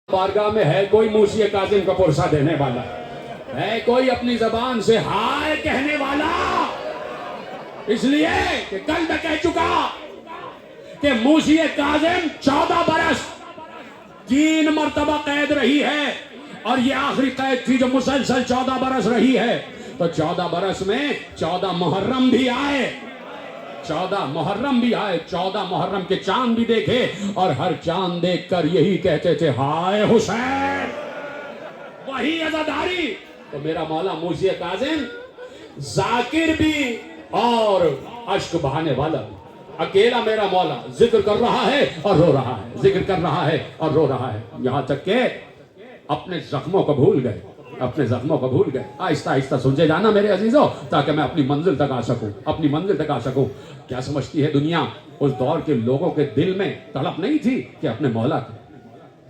बारगाह में है कोई मूसी काजिम का पुरसा देने वाला, है कोई अपनी जबान से हाय कहने वाला? इसलिए कि कल मैं कह चुका कि मूसी काजिम 14 बरस 3 मरतबा कैद रही है, और ये आखिरी कैद थी जो मुसलसल 14 बरस रही है। तो 14 बरस में 14 मुहर्रम भी आए, 14 मुहर्रम भी आए, 14 मुहर्रम के चांद भी देखे, और हर चांद देखकर यही कहते थे हाय हुसैन, वही अज़ादारी। तो मेरा मौला मूसी काज़िम जाकिर भी और अश्क बहाने वाला भी, अकेला मेरा मौला जिक्र कर रहा है और रो रहा है, जिक्र कर रहा है और रो रहा है, यहां तक के अपने जख्मों को भूल गए, अपने जख्मों को भूल गए। आहिस्ता आहिस्ता सुनते जाना मेरे अजीजों, ताकि मैं अपनी मंजिल तक आ सकूं, अपनी मंजिल तक आ सकूं। क्या समझती है दुनिया? उस दौर के लोगों के दिल में तड़प नहीं थी कि अपने मौला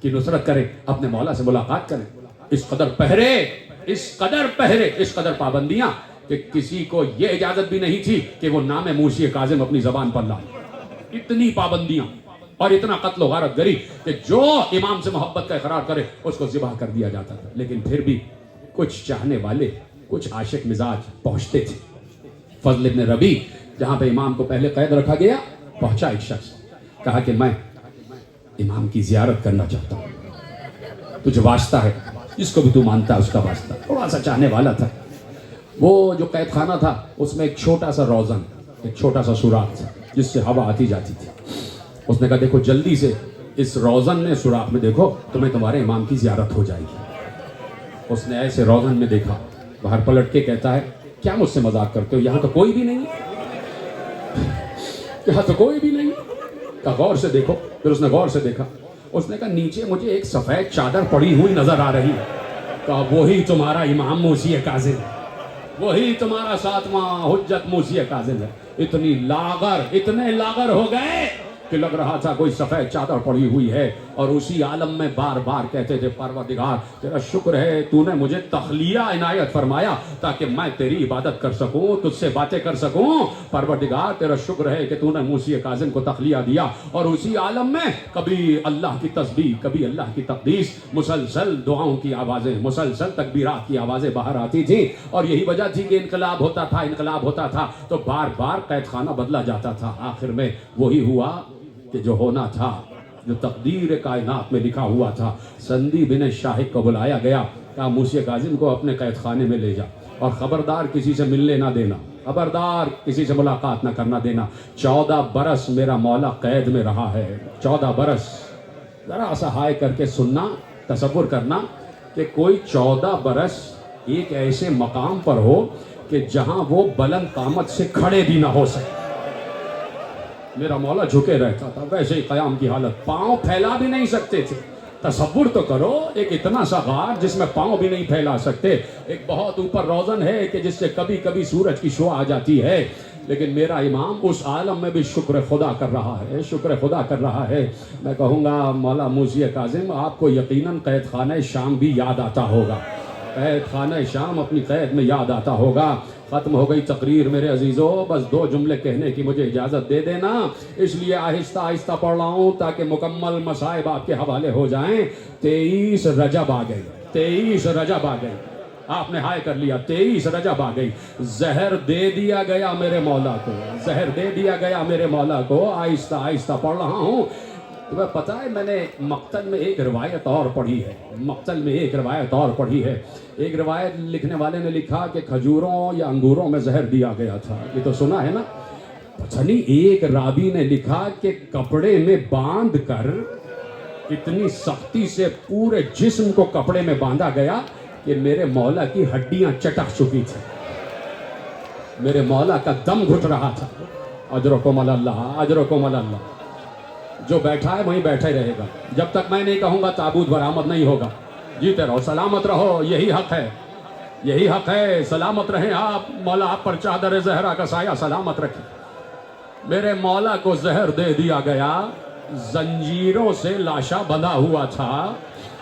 की नुसरत करें, अपने मौला से मुलाकात करें। इस कदर पहरे, इस कदर पहरे, इस कदर पाबंदियां कि किसी को यह इजाजत भी नहीं थी कि वो नाम मूसी काज़िम अपनी जबान पर लाए। इतनी पाबंदियां और इतना कत्ल गारत गरी कि जो इमाम से मोहब्बत का इकरार करे उसको ज़िबा कर दिया जाता था। लेकिन फिर भी कुछ चाहने वाले, कुछ आशिक मिजाज पहुंचते थे। फजल इब्न रबी जहां पे इमाम को पहले कैद रखा गया, पहुंचा एक शख्स, कहा कि मैं इमाम की जियारत करना चाहता हूं, तुझे वास्ता है, जिसको भी तू मानता है उसका वास्ता। थोड़ा सा चाहने वाला था। वो जो कैद खाना था उसमें एक छोटा सा रोज़न, एक छोटा सा सुराख था जिससे हवा आती जाती थी। उसने कहा देखो जल्दी से इस रोज़न में, सुराख में देखो, तुम्हें तुम्हारे इमाम की जियारत हो जाएगी। उसने ऐसे रोज़न में देखा, बाहर पलट के कहता है क्या मुझसे मजाक करते हो, यहाँ तो कोई भी नहीं, यहाँ तो कोई भी नहीं। कहा गौर से देखो। फिर उसने गौर से देखा, उसने कहा नीचे मुझे एक सफ़ेद चादर पड़ी हुई नजर आ रही है। कहा वही तुम्हारा इमाम मूसी काज़िम है, वही तुम्हारा 7वां हुज्जत मूसी काज़िम है। इतनी लागर, इतने लागर हो गए कि लग रहा था कोई सफेद चादर पड़ी हुई है, और उसी आलम में बार बार कहते थे परवरदिगार तेरा शुक्र है तूने मुझे तखलिया इनायत फरमाया ताकि मैं तेरी इबादत कर सकूं, तुझसे बातें कर सकूं। परवरदिगार तेरा शुक्र है कि तूने मूसी काज़िम को तखलिया दिया, और उसी आलम में कभी अल्लाह की तस्बीह, कभी अल्लाह की तक़दीस, मुसलसल दुआओं की आवाज़ें, मुसलसल तकबीरात की आवाज़ें बाहर आती थी। और यही वजह थी कि इनकलाब होता था, इनकलाब होता था तो बार बार कैद खाना बदला जाता था। आखिर में वही हुआ कि जो होना था, जो तकदीर कायनात में लिखा हुआ था। संदी बिन शाहिद को बुलाया गया, कहा मूसी काज़िम को अपने कैद खाने में ले जा, और ख़बरदार किसी से मिलने ना देना, खबरदार किसी से मुलाकात ना करना देना। 14 बरस मेरा मौला कैद में रहा है, 14 बरस। ज़रा सा हाय करके सुनना, तसव्वुर करना कि कोई 14 बरस एक ऐसे मकाम पर हो कि जहाँ वो बुलंद कामत से खड़े भी ना हो सके। मेरा मौला झुके रहता था, वैसे ही क़याम की हालत, पाँव फैला भी नहीं सकते थे। तसव्वुर तो करो, एक इतना सा गार जिसमें पाँव भी नहीं फैला सकते, एक बहुत ऊपर रोज़न है कि जिससे कभी कभी सूरज की शुआ आ जाती है। लेकिन मेरा इमाम उस आलम में भी शुक्र खुदा कर रहा है, शुक्र खुदा कर रहा है। मैं कहूँगा मौला मूसी काज़िम आपको यकीनन कैद खाने शाम भी याद आता होगा, कैद खाने शाम अपनी कैद में याद आता होगा। ख़त्म हो गई तकरीर मेरे अजीज़ों, बस 2 जुमले कहने की मुझे इजाज़त दे देना, इसलिए आहिस्ता आहिस्ता पढ़ रहा हूँ ताकि मुकम्मल मसाइब आपके हवाले हो जाएं। 23 रजब आ गई, 23 रजब आ गई, आपने हाय कर लिया, 23 रजब आ गई। जहर दे दिया गया मेरे मौला को, जहर दे दिया गया मेरे मौला को। आहिस्ता आहिस्ता पढ़ रहा हूँ। तुम्हें पता है मैंने मक्तल में एक रिवायत और पढ़ी है, मक्तल में एक रिवायत और पढ़ी है। एक रिवायत लिखने वाले ने लिखा कि खजूरों या अंगूरों में जहर दिया गया था, ये तो सुना है ना। पता नहीं एक रावी ने लिखा कि कपड़े में बांध कर, इतनी सख्ती से पूरे जिस्म को कपड़े में बांधा गया कि मेरे मौला की हड्डियां चटक चुकी थी, मेरे मौला का दम घुट रहा था। अजरकुम अल्लाह, अजरकुम अल्लाह। जो बैठा है वहीं बैठा ही रहेगा, जब तक मैं नहीं कहूँगा ताबूत बरामद नहीं होगा। जीते रहो, सलामत रहो, यही हक है, यही हक है। सलामत रहें आप, मौला आप पर चादर ज़हरा का साया सलामत रखे। मेरे मौला को जहर दे दिया गया, जंजीरों से लाशा बंधा हुआ था,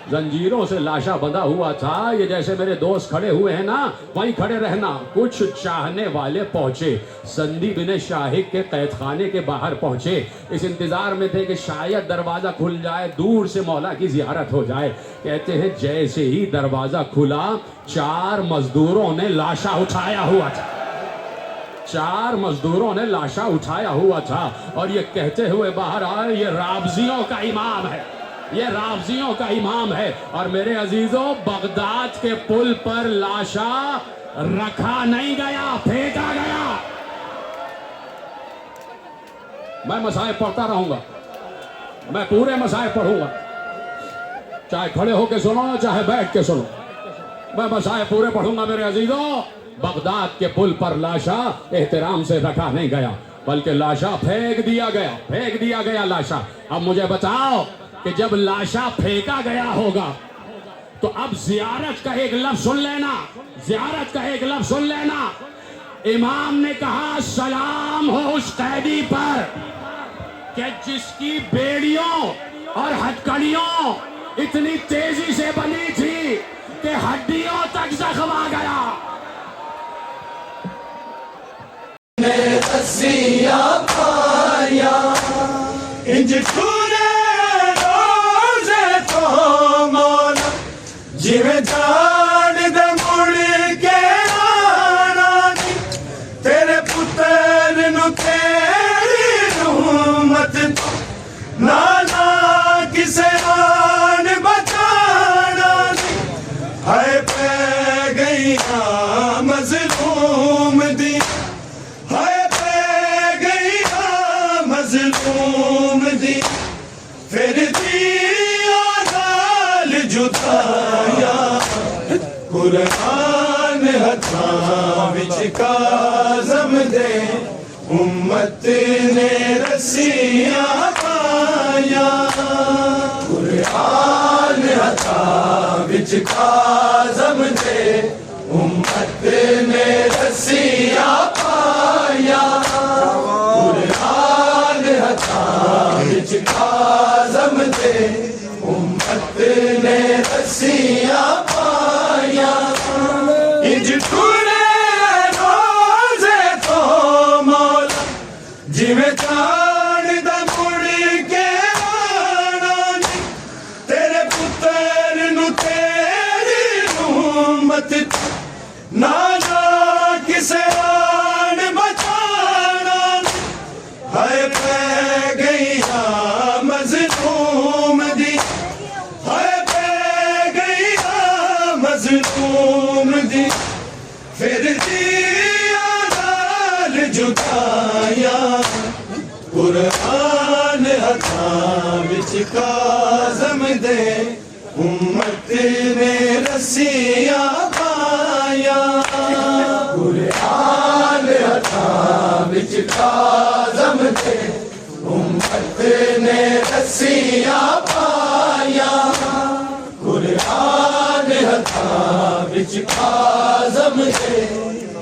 जंजीरों से लाशा बंधा हुआ था। ये जैसे मेरे दोस्त खड़े हुए हैं ना, वहीं खड़े रहना। कुछ चाहने वाले पहुंचे, संदीप बिन शाहिक के कैद खाने के बाहर पहुंचे। इस इंतजार में थे कि शायद दरवाजा खुल जाए, दूर से मौला की जियारत हो जाए। कहते हैं जैसे ही दरवाजा खुला, 4 मजदूरों ने लाशा उठाया हुआ था। 4 मजदूरों ने लाशा उठाया हुआ था और ये कहते हुए बाहर आए, ये राबजियों का इमाम है, ये राबजियों का इमाम है। और मेरे अजीजों, बगदाद के पुल पर लाशा रखा नहीं गया, फेंका गया। मैं मसाइब पढ़ता रहूंगा, मैं पूरे मसाइब पढ़ूंगा, चाहे खड़े होके सुनो चाहे बैठ के सुनो, मैं मसाइब पूरे पढ़ूंगा। मेरे अजीजों, बगदाद के पुल पर लाशा एहतराम से रखा नहीं गया, बल्कि लाशा फेंक दिया गया, फेंक दिया गया लाशा। अब मुझे बताओ कि जब लाशा फेंका गया होगा तो अब जियारत का एक लफ्ज सुन लेना, जियारत का एक लफ्ज सुन लेना। इमाम ने कहा सलाम हो उस कैदी पर कि जिसकी बेड़ियों और हथकड़ियों इतनी तेजी से बनी थी कि हड्डियों तक जख्म आ गया। जिवें जान दे मुड़ के आना नी, तेरे पुत्र नु तेरी रहमत तो नाना किसे आन बचाना नी। हाय पे गईया मजलूम दी, हाय पे गईया मजलूम दी, फिर दिया गाल जुदाया। कुरान हथां विच काज़म दे, उम्मत ने रस्सियां पाया। कुरान हथां विच काज़म दे, उम्मत ने रस्सियां पाया। कुरान हथां विच काज़म दे, उम्मत ने रस्सियां पाया। इंज टुरे रोज़े तो मौला, जिवें जान दा मुड़ के आना नी, तेरे पुत्र नु तेरी रहमत नाना किसे आन बचाना नी। हाय पे गईया मजलूम दी, हाय पे गईया मजलूम दी, फिर दिया गाल जुदाया। कुरान हथां विच काज़म दे, उम्मत ने रस्सियां पाया। कुरान हथां विच काज़म दे, उम्मत ने रस्सियां पाया। कुरान हथां विच काज़म दे,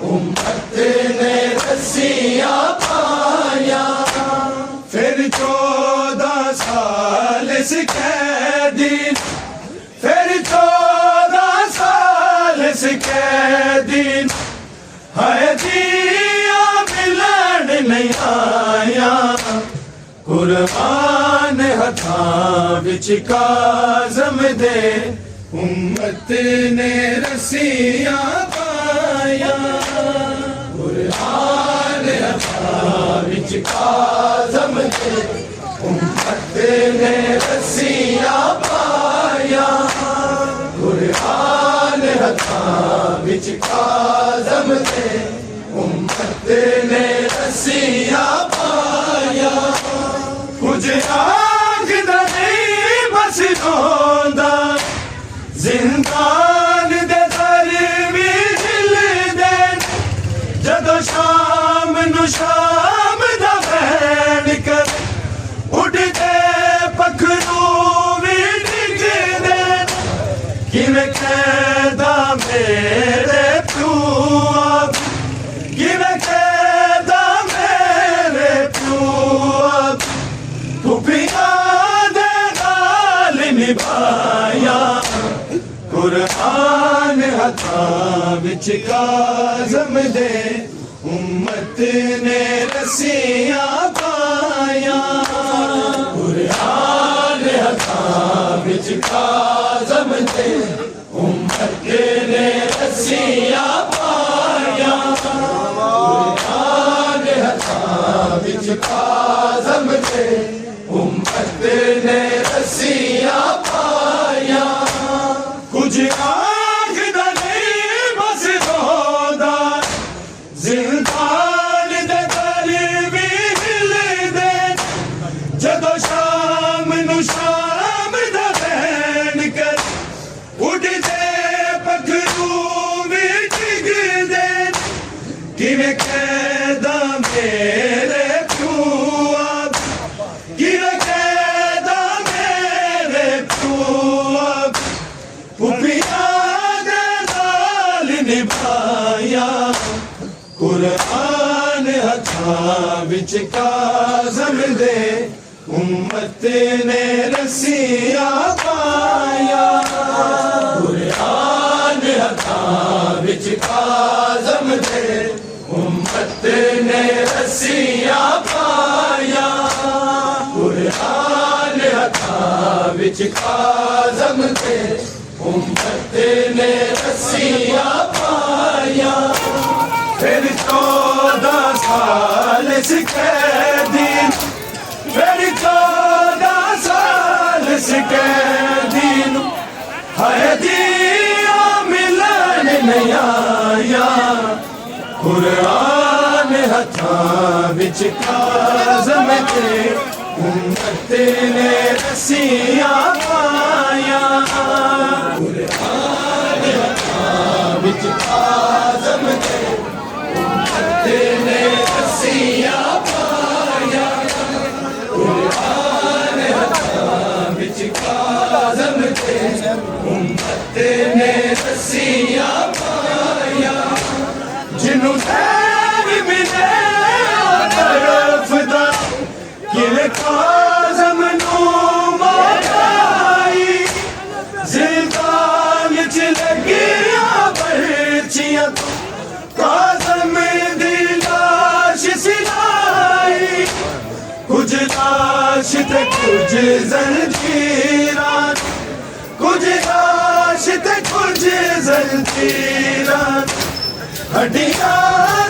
उम्मत ने रस्सियां पाया। फिर 14 साल से कैदी, फिर 14 साल से कैदी, हाय दिया मिलन नहीं आया। कुरान हथां विच काज़म दे, उम्मत ने रस्सियां पाया। कुरान हथां विच काज़म दे, उम्मत ने रस्सियां पाया। कुरान हथां विच काज़म दे, उम्मत ने रस्सियां पाया। कुछ आखदा नहीं बस रोंदा, जिंदान दे दर भी हिलदे, जदों शाम नू शाम दा वैन कर, उड़दे पखरू भी डिगदे। किवें कहदा मेरे प्यूआ, किवें कहदा मेरे प्यूआ, तू पिया दे नाल निभाया। قرآن ہتھاں وچ کاظم دے امت نے رسیاں پایا قرآن ہتھاں وچ کاظم دے امت نے رسیاں پایا قرآن ہتھاں وچ کاظم دے امت نے رسیاں پایا کچھ آخدا نہیں بس رودا زندان دے طالبی ہل دے جدو شام نو شام دا بین کر اٹھ دے پکھرو بھی ڈگ دے کیویں قیدا میرے پیو اب کیویں قیدا میرے پیو اب پھپھیاں دے نال نبھایا قرآن ہتھاں وچ کاظم دے امت نے رسیاں پایا قرآن ہتھاں وچ کاظم دے امت نے رسیاں پایا قرآن ہتھاں وچ کاظم دے امت نے رسیاں پایا پھر 14 سال سکیدین پھر 14 سال سکیدین ہائے دیا ملن نہیں آیا قرآن ہتھاں وچ کاظم دے امت نے رسیاں پایا قرآن ہتھاں وچ کاظم دے امت نے رسیاں پایا قرآن ہتھاں وچ کاظم دے امت نے رسیاں پایا جنوں خیر ملے طرف دا کیویں کاظم نو مارائی زندان چ لگیاں برچیاں کاظم دی لاش سلائی کچھ لاش تے کچھ زنجیراں کچھ لاش تے کچھ زنجیراں ہڈیاں